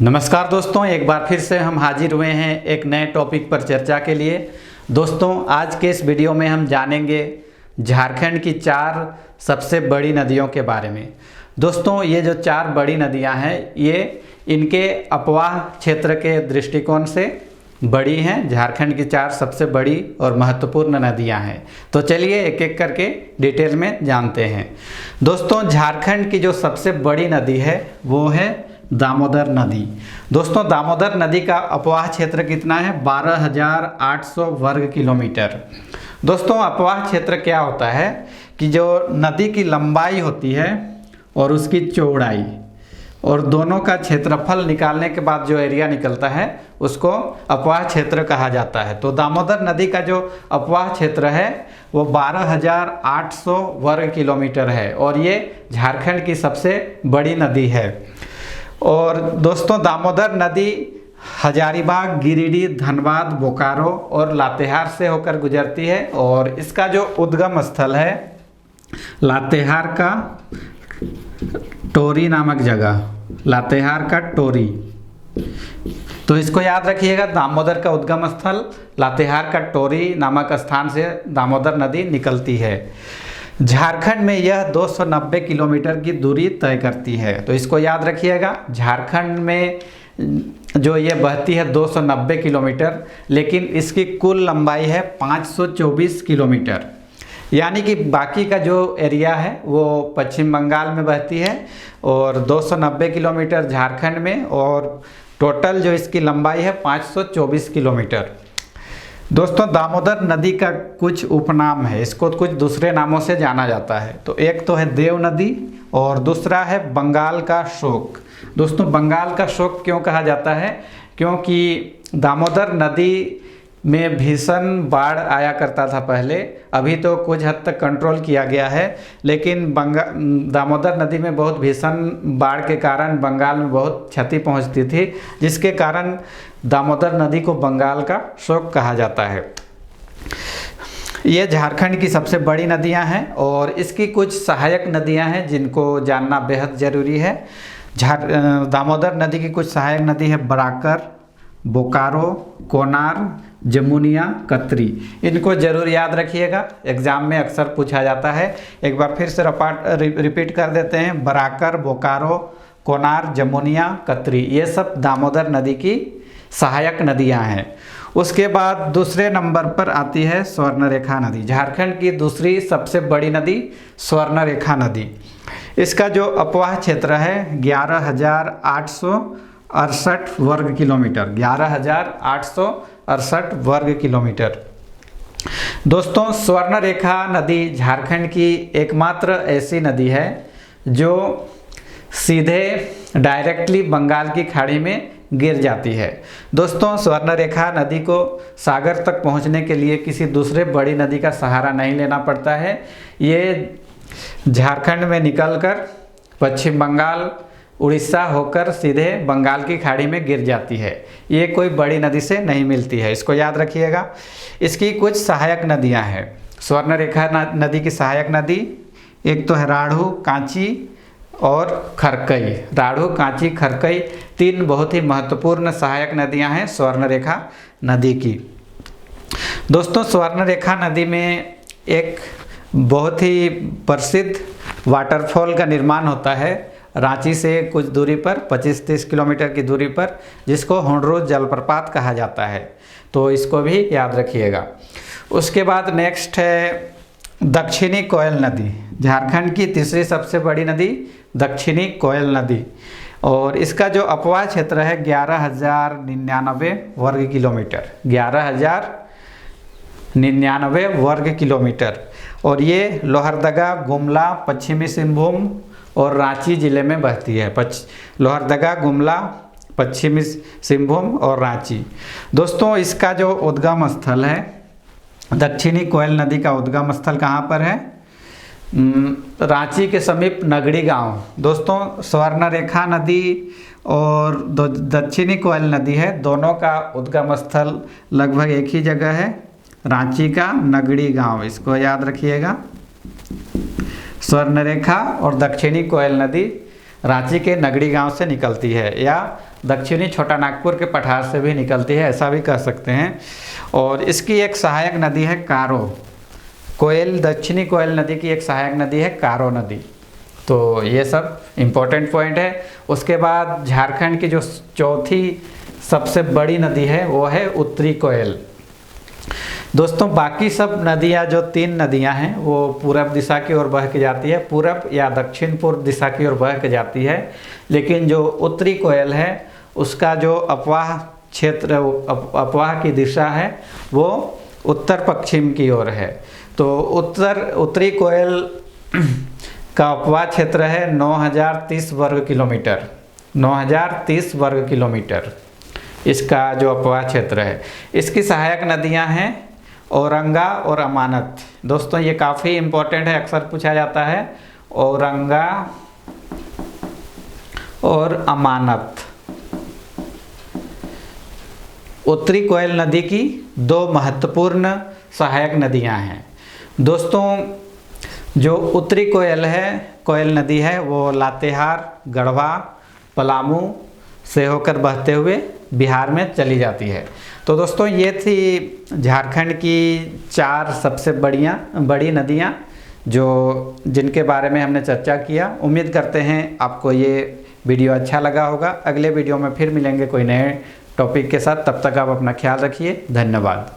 नमस्कार दोस्तों, एक बार फिर से हम हाजिर हुए हैं एक नए टॉपिक पर चर्चा के लिए। दोस्तों, आज के इस वीडियो में हम जानेंगे झारखंड की 4 सबसे बड़ी नदियों के बारे में। दोस्तों, ये जो 4 बड़ी नदियां हैं, ये इनके अपवाह क्षेत्र के दृष्टिकोण से बड़ी हैं। झारखंड की 4 सबसे बड़ी और महत्वपूर्ण नदियां हैं। तो चलिए एक एक करके डिटेल में जानते हैं। दोस्तों, झारखंड की जो सबसे बड़ी नदी है वो है दामोदर नदी। दोस्तों, दामोदर नदी का अपवाह क्षेत्र कितना है? 12,800 वर्ग किलोमीटर। दोस्तों, अपवाह क्षेत्र क्या होता है कि जो नदी की लंबाई होती है और उसकी चौड़ाई और दोनों का क्षेत्रफल निकालने के बाद जो एरिया निकलता है उसको अपवाह क्षेत्र कहा जाता है। तो दामोदर नदी का जो अपवाह क्षेत्र है वो 12,800 वर्ग किलोमीटर है और ये झारखंड की सबसे बड़ी नदी है। और दोस्तों, दामोदर नदी हजारीबाग, गिरिडीह, धनबाद, बोकारो और लातेहार से होकर गुजरती है और इसका जो उद्गम स्थल है लातेहार का टोरी नामक जगह, लातेहार का टोरी। तो इसको याद रखिएगा, दामोदर का उद्गम स्थल लातेहार का टोरी नामक स्थान से दामोदर नदी निकलती है। झारखंड में यह 290 किलोमीटर की दूरी तय करती है। तो इसको याद रखिएगा, झारखंड में जो ये बहती है 290 किलोमीटर, लेकिन इसकी कुल लंबाई है 524 किलोमीटर। यानी कि बाकी का जो एरिया है वो पश्चिम बंगाल में बहती है और 290 किलोमीटर झारखंड में, और टोटल जो इसकी लंबाई है 524 किलोमीटर। दोस्तों, दामोदर नदी का कुछ उपनाम है, इसको कुछ दूसरे नामों से जाना जाता है। तो एक तो है देव नदी और दूसरा है बंगाल का शोक। दोस्तों, बंगाल का शोक क्यों कहा जाता है? क्योंकि दामोदर नदी में भीषण बाढ़ आया करता था पहले। अभी तो कुछ हद तक कंट्रोल किया गया है, लेकिन दामोदर नदी में बहुत भीषण बाढ़ के कारण बंगाल में बहुत क्षति पहुंचती थी, जिसके कारण दामोदर नदी को बंगाल का शोक कहा जाता है। ये झारखंड की सबसे बड़ी नदियां हैं और इसकी कुछ सहायक नदियां हैं जिनको जानना बेहद ज़रूरी है। दामोदर नदी की कुछ सहायक नदी है बराकर, बोकारो, कोनार, जमुनिया, कतरी। इनको जरूर याद रखिएगा, एग्जाम में अक्सर पूछा जाता है। एक बार फिर से रिपीट कर देते हैं, बराकर, बोकारो, कोनार, जमुनिया, कतरी, ये सब दामोदर नदी की सहायक नदियां हैं। उसके बाद दूसरे नंबर पर आती है स्वर्णरेखा नदी। झारखंड की दूसरी सबसे बड़ी नदी स्वर्णरेखा नदी। इसका जो अपवाह क्षेत्र है 11,868 वर्ग किलोमीटर, 11,868 वर्ग किलोमीटर। दोस्तों, स्वर्णरेखा नदी झारखंड की एकमात्र ऐसी नदी है जो सीधे डायरेक्टली बंगाल की खाड़ी में गिर जाती है। दोस्तों, स्वर्णरेखा नदी को सागर तक पहुंचने के लिए किसी दूसरे बड़ी नदी का सहारा नहीं लेना पड़ता है। ये झारखंड में निकलकर पश्चिम बंगाल, उड़ीसा होकर सीधे बंगाल की खाड़ी में गिर जाती है। ये कोई बड़ी नदी से नहीं मिलती है, इसको याद रखिएगा। इसकी कुछ सहायक नदियां हैं। स्वर्णरेखा नदी की सहायक नदी एक तो है राढ़ू, कांची और खरकई। राढ़ू, कांची, खरकई 3 बहुत ही महत्वपूर्ण सहायक नदियां हैं स्वर्णरेखा नदी की। दोस्तों, स्वर्णरेखा नदी में एक बहुत ही प्रसिद्ध वाटरफॉल का निर्माण होता है रांची से कुछ दूरी पर, 25-30 किलोमीटर की दूरी पर, जिसको हुंडरू जलप्रपात कहा जाता है। तो इसको भी याद रखिएगा। उसके बाद नेक्स्ट है दक्षिणी कोयल नदी। झारखंड की तीसरी सबसे बड़ी नदी दक्षिणी कोयल नदी और इसका जो अपवाह क्षेत्र है 11,099 वर्ग किलोमीटर, 11,099 वर्ग किलोमीटर। और ये लोहरदगा, गुमला, पश्चिमी सिंहभूम और रांची जिले में बहती है। लोहरदगा, गुमला, पश्चिमी सिंहभूम और रांची। दोस्तों, इसका जो उद्गम स्थल है, दक्षिणी कोयल नदी का उद्गम स्थल कहाँ पर है? रांची के समीप नगड़ी गांव। दोस्तों, स्वर्णरेखा नदी और दक्षिणी कोयल नदी है, दोनों का उद्गम स्थल लगभग एक ही जगह है, रांची का नगड़ी गांव। इसको याद रखिएगा। स्वर्णरेखा और दक्षिणी कोयल नदी रांची के नगड़ी गांव से निकलती है, या दक्षिणी छोटा नागपुर के पठार से भी निकलती है, ऐसा भी कह सकते हैं। और इसकी एक सहायक नदी है कारो। कोयल, दक्षिणी कोयल नदी की एक सहायक नदी है कारो नदी। तो ये सब इम्पोर्टेंट पॉइंट है। उसके बाद झारखंड की जो चौथी सबसे बड़ी नदी है वो है उत्तरी कोयल। दोस्तों बाकी सब नदियाँ, जो 3 नदियाँ हैं वो पूरब दिशा की ओर बह के जाती है, पूरब या दक्षिण पूर्व दिशा की ओर बह के जाती है। लेकिन जो उत्तरी कोयल है उसका जो अपवाह क्षेत्र, अपवाह की दिशा है वो उत्तर पश्चिम की ओर है। तो उत्तरी कोयल का अपवाह क्षेत्र है 9030 वर्ग किलोमीटर। 9030 वर्ग किलोमीटर इसका जो अपवाह क्षेत्र है। इसकी सहायक नदियां हैं औरंगा और अमानत। दोस्तों ये काफ़ी इम्पोर्टेंट है, अक्सर पूछा जाता है। औरंगा और अमानत उत्तरी कोयल नदी की 2 महत्वपूर्ण सहायक नदियां हैं। दोस्तों जो उत्तरी कोयल नदी है वो लातेहार, गढ़वा, पलामू से होकर बहते हुए बिहार में चली जाती है। तो दोस्तों ये थी झारखंड की 4 सबसे बड़ी नदियाँ जिनके बारे में हमने चर्चा किया। उम्मीद करते हैं आपको ये वीडियो अच्छा लगा होगा। अगले वीडियो में फिर मिलेंगे कोई नए टॉपिक के साथ। तब तक आप अपना ख्याल रखिए। धन्यवाद।